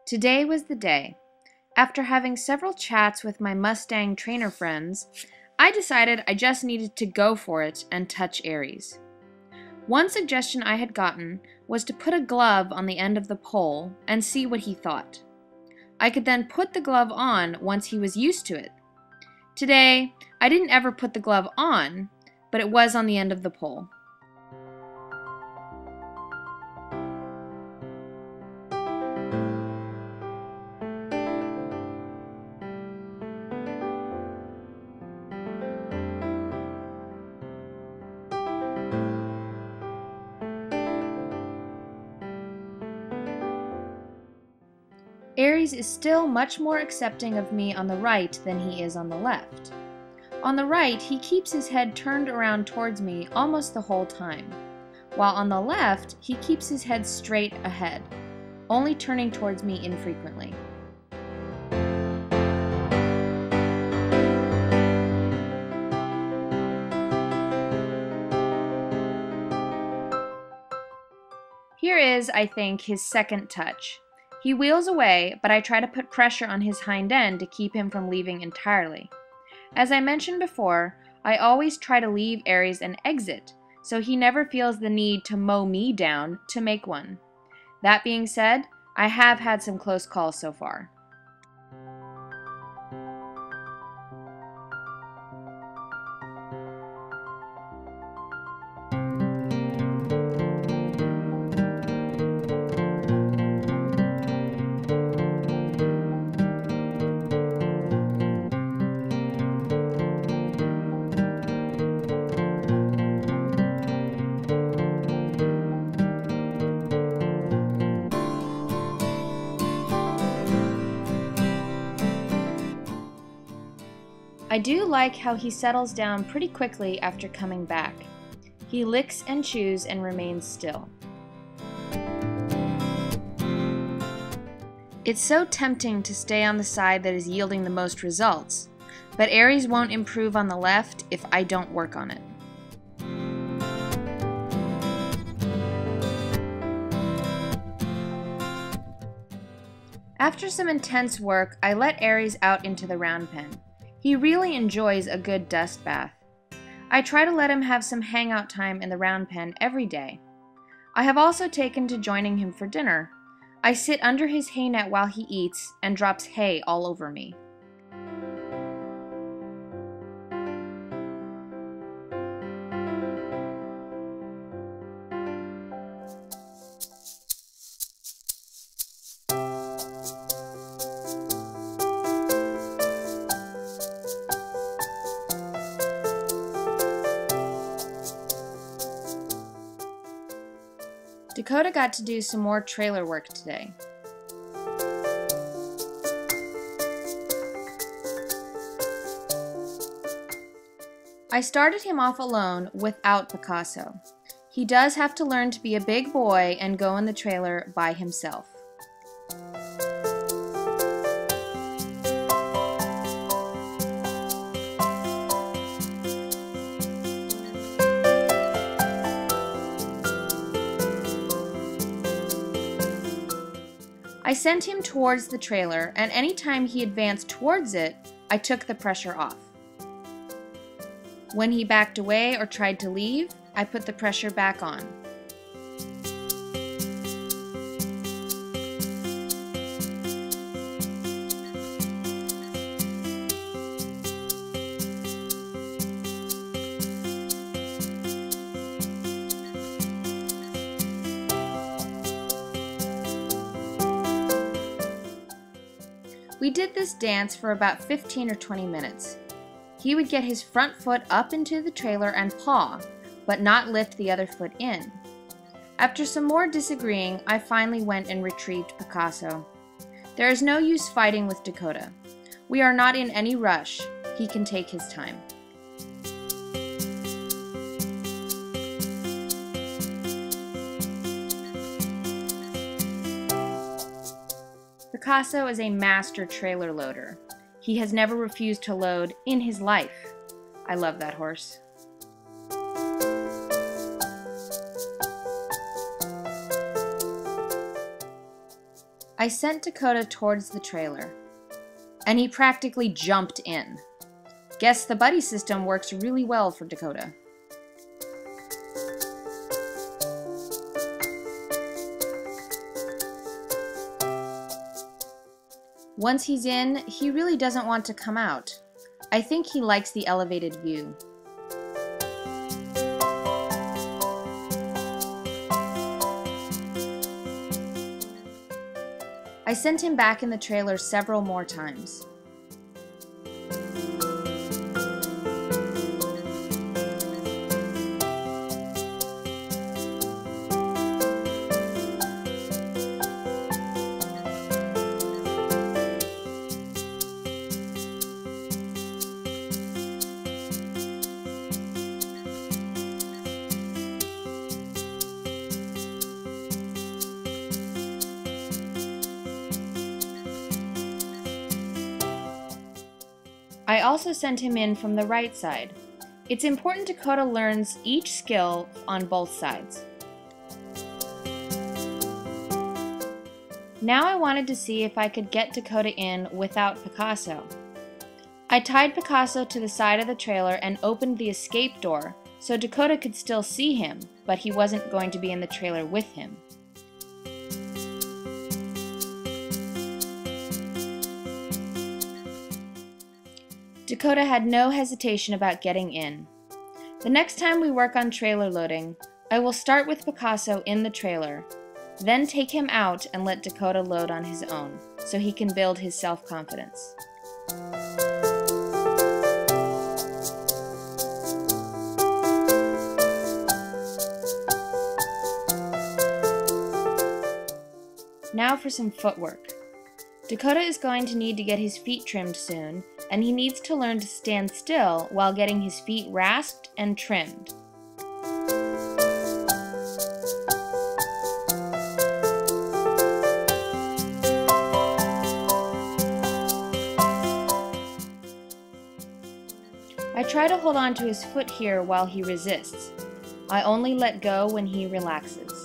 Today was the day. After having several chats with my Mustang trainer friends, I decided I just needed to go for it and touch Aries. One suggestion I had gotten was to put a glove on the end of the pole and see what he thought. I could then put the glove on once he was used to it. Today, I didn't ever put the glove on, but it was on the end of the pole. Aries is still much more accepting of me on the right than he is on the left. On the right, he keeps his head turned around towards me almost the whole time, while on the left, he keeps his head straight ahead, only turning towards me infrequently. Here is, I think, his second touch. He wheels away, but I try to put pressure on his hind end to keep him from leaving entirely. As I mentioned before, I always try to leave Aries an exit, so he never feels the need to mow me down to make one. That being said, I have had some close calls so far. I do like how he settles down pretty quickly after coming back. He licks and chews and remains still. It's so tempting to stay on the side that is yielding the most results, but Aries won't improve on the left if I don't work on it. After some intense work, I let Aries out into the round pen. He really enjoys a good dust bath. I try to let him have some hangout time in the round pen every day. I have also taken to joining him for dinner. I sit under his hay net while he eats and drops hay all over me. Dakota got to do some more trailer work today. I started him off alone without Picasso. He does have to learn to be a big boy and go in the trailer by himself. I sent him towards the trailer, and anytime he advanced towards it, I took the pressure off. When he backed away or tried to leave, I put the pressure back on. We did this dance for about 15 or 20 minutes. He would get his front foot up into the trailer and paw, but not lift the other foot in. After some more disagreeing, I finally went and retrieved Picasso. There is no use fighting with Dakota. We are not in any rush. He can take his time. Picasso is a master trailer loader. He has never refused to load in his life. I love that horse. I sent Dakota towards the trailer, and he practically jumped in. Guess the buddy system works really well for Dakota. Once he's in, he really doesn't want to come out. I think he likes the elevated view. I sent him back in the trailer several more times. I also sent him in from the right side. It's important Dakota learns each skill on both sides. Now I wanted to see if I could get Dakota in without Picasso. I tied Picasso to the side of the trailer and opened the escape door so Dakota could still see him, but he wasn't going to be in the trailer with him. Dakota had no hesitation about getting in. The next time we work on trailer loading, I will start with Picasso in the trailer, then take him out and let Dakota load on his own, so he can build his self-confidence. Now for some footwork. Dakota is going to need to get his feet trimmed soon, and he needs to learn to stand still while getting his feet rasped and trimmed. I try to hold on to his foot here while he resists. I only let go when he relaxes.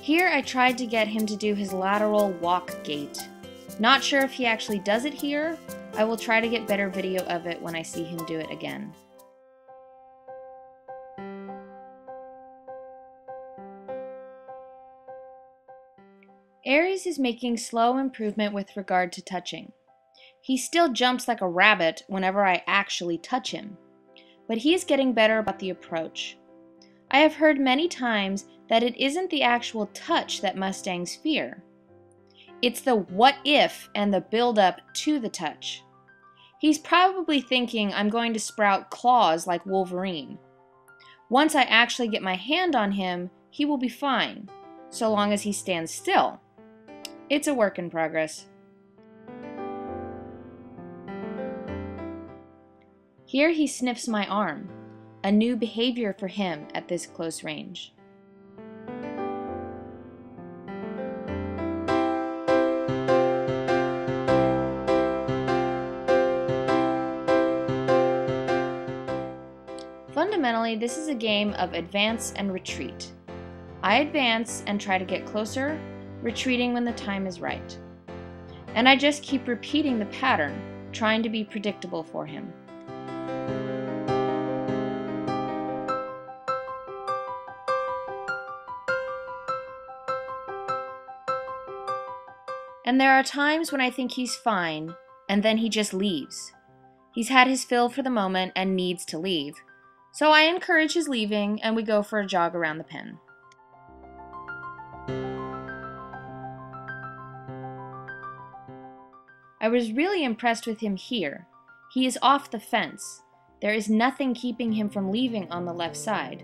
Here I tried to get him to do his lateral walk gait. Not sure if he actually does it here. I will try to get better video of it when I see him do it again. Aries is making slow improvement with regard to touching. He still jumps like a rabbit whenever I actually touch him, but he is getting better about the approach. I have heard many times that it isn't the actual touch that Mustangs fear. It's the what if and the build-up to the touch. He's probably thinking I'm going to sprout claws like Wolverine. Once I actually get my hand on him, he will be fine, so long as he stands still. It's a work in progress. Here he sniffs my arm, a new behavior for him at this close range. Fundamentally, this is a game of advance and retreat. I advance and try to get closer, retreating when the time is right. And I just keep repeating the pattern, trying to be predictable for him. And there are times when I think he's fine, and then he just leaves. He's had his fill for the moment and needs to leave. So I encourage his leaving, and we go for a jog around the pen. I was really impressed with him here. He is off the fence. There is nothing keeping him from leaving on the left side.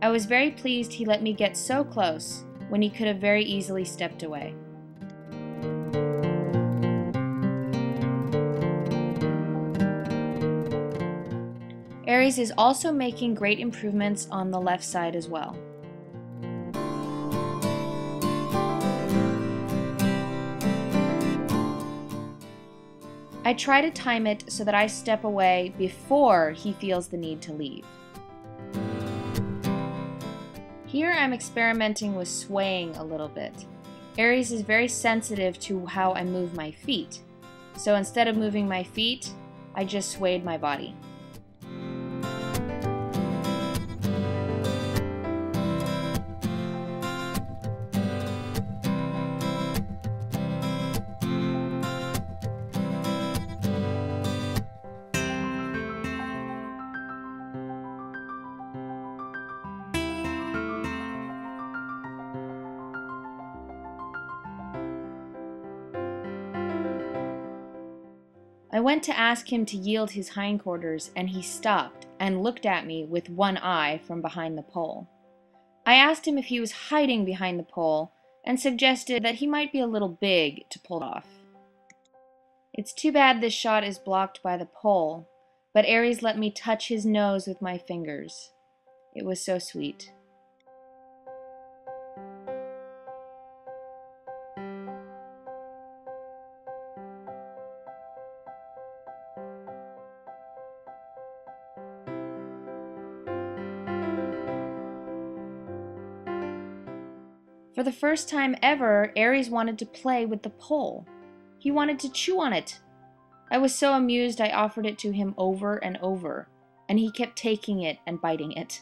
I was very pleased he let me get so close when he could have very easily stepped away. Aries is also making great improvements on the left side as well. I try to time it so that I step away before he feels the need to leave. Here I'm experimenting with swaying a little bit. Aries is very sensitive to how I move my feet, so instead of moving my feet, I just swayed my body. I went to ask him to yield his hindquarters, and he stopped and looked at me with one eye from behind the pole. I asked him if he was hiding behind the pole and suggested that he might be a little big to pull off. It's too bad this shot is blocked by the pole, but Aries let me touch his nose with my fingers. It was so sweet. For the first time ever, Aries wanted to play with the pole. He wanted to chew on it. I was so amused I offered it to him over and over, and he kept taking it and biting it.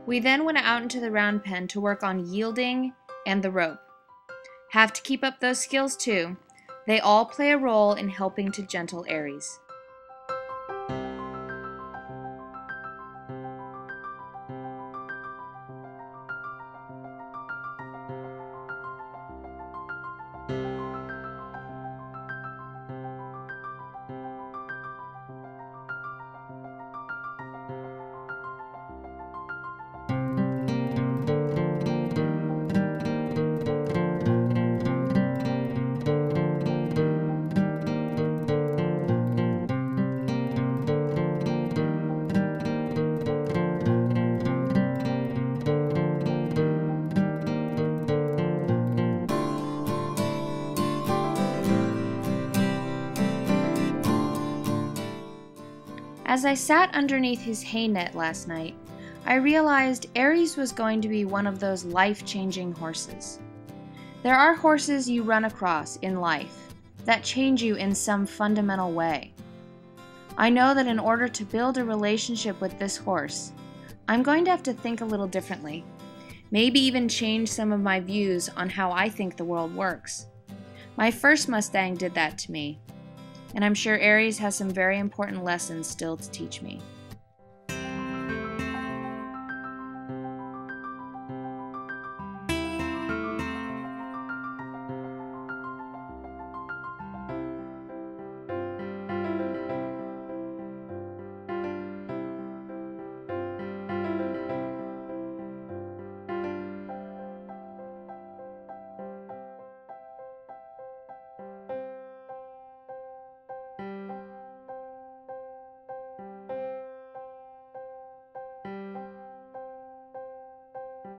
We then went out into the round pen to work on yielding and the rope. Have to keep up those skills too. They all play a role in helping to gentle Aries. As I sat underneath his hay net last night, I realized Aries was going to be one of those life-changing horses. There are horses you run across in life that change you in some fundamental way. I know that in order to build a relationship with this horse, I'm going to have to think a little differently, maybe even change some of my views on how I think the world works. My first Mustang did that to me, and I'm sure Aries has some very important lessons still to teach me.